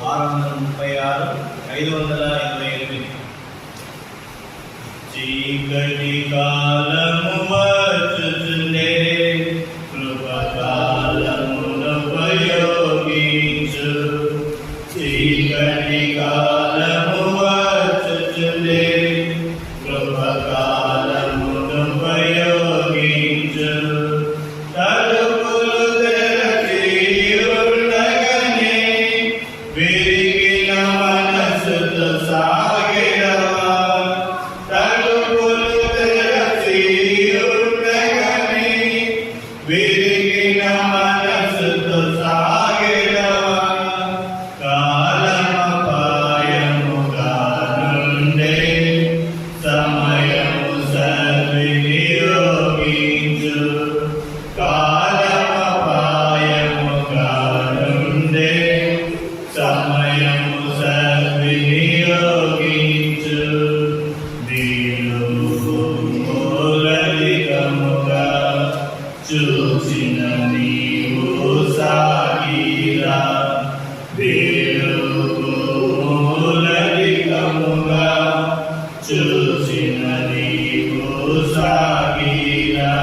636 528 చీకటి కాలము వచ్చుచుండే కృపకాలమును ఉపయోగించు. చీకటి కాలము వచ్చుచుండే కృపకాలమును ఉపయోగించు. తలుపులు తెరచి ఉండగానే విరిగిన మనసుతో సాగెదవా. తలుపులు తెరచి ఉండగానే విరిగిన మనసుతో సాగెదవా. కాలమపాయముగా నుండే సమయము సద్వినియోగించు. కాలమపాయముగా నుండే సమయము సద్వినియోగించు. మూలధికముగా చూసిన నీవు సాగిరా. మూలధికముగా చూసిన నీవు సాగిరా.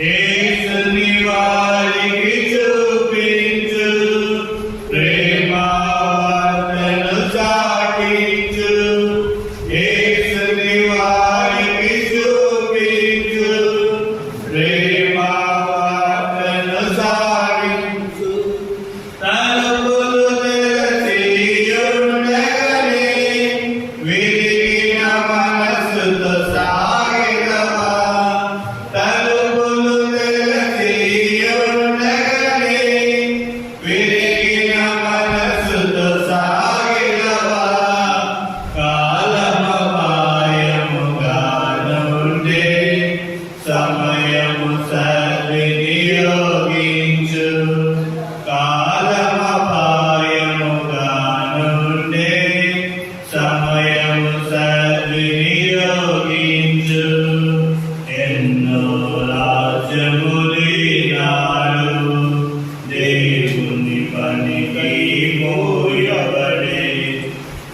యేసుని వారికి చూపించు, ప్రేమ వార్తను చాటించు. యేసుని వారికి చూపించు, ప్రేమ వార్తను చాటించు. తలుపులు తెరచి ఉండగానే విరిగిన మనసుతో సాగెదవా. తలుపులు తెరచి ఉండగానే విరిగిన మనసుతో సాగెదవా. కాలమపాయముగా నుండే సమయము సద్వినియోగించు. కాలమపాయముగా నుండే సమయము సద్వినియోగించు. ఎన్నో రాజ్యములీనాడు దేవుని పనికి మోయబడే.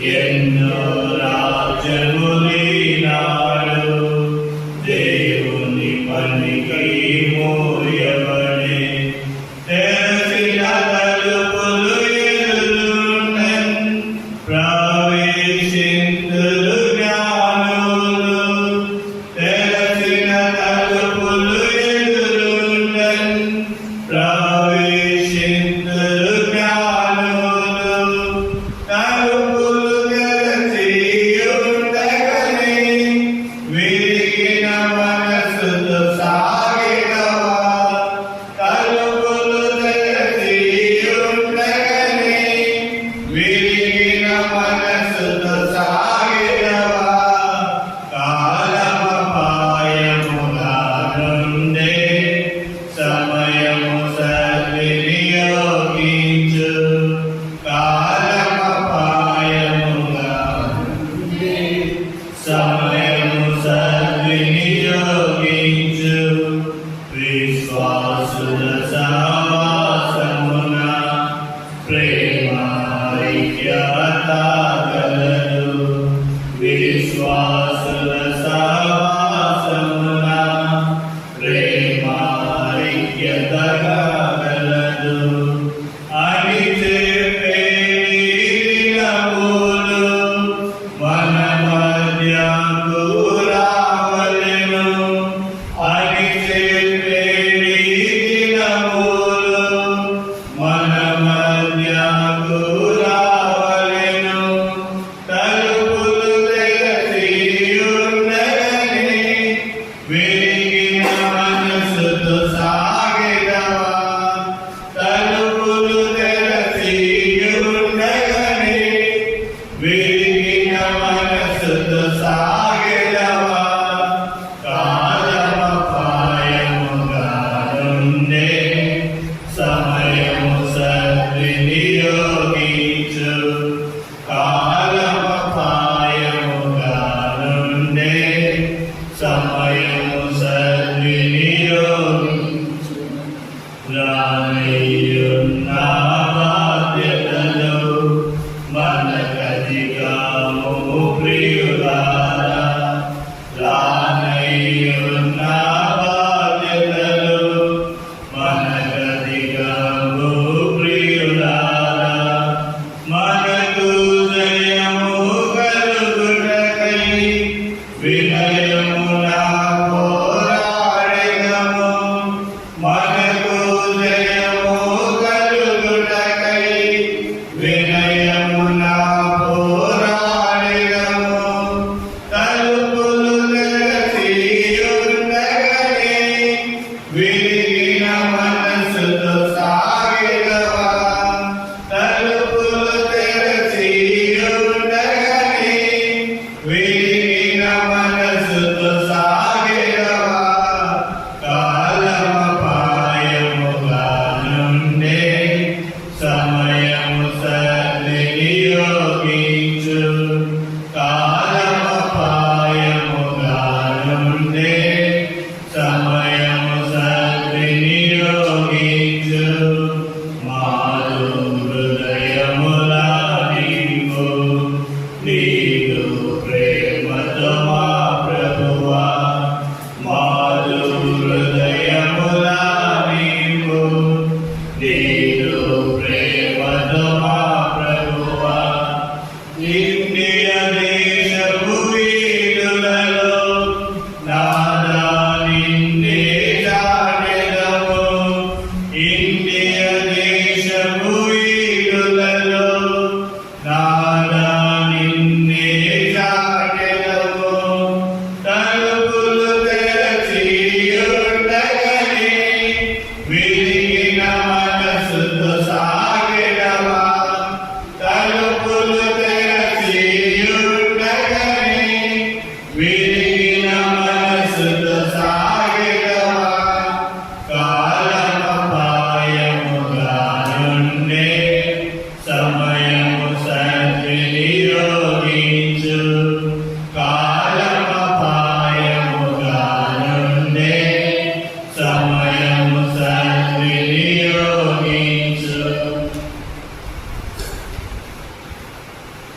ఎన్నో రాజ్యములీనాడు దేవుని పనికి మోయబడే. తెరచిన తలుపులు ఎదురుండెన్ ప్రవేశింతురు జ్ఞానులు. తెరచిన తలుపులు ఎదురుండెన్ ప్రవేశింతురు జ్ఞానులు. తలుపులు తెరచి ఉండగానే విరిగిన మనసుతో సాగెదవా. తలుపులు తెరచి ఉండగానే విరిగిన మనసుతో సాగెదవా. కాలమపాయముగా నుండే సమయము సద్వినియోగించు. కాలమపాయముగా నుండే సమయము సద్వినియోగించు. విశ్వాసుల సహవాసమున ప్రేమ ఐక్యత కలదు. విశ్వాసుల సహవాసమున ప్రేమ ఐక్యత కలదు. అని చెప్పే దినములు మన మధ్యకు రావలెను. అని చెప్పే దినములు మన మధ్యకు రావలెను. తలుపులు తెరచి ఉండగానే విరిగిన మనసుతో సాగెదవా. తలుపులు తెరచి ఉండగానే విరిగిన మనసుతో సాగెదవా. కాలమపాయముగా నుండే సమయము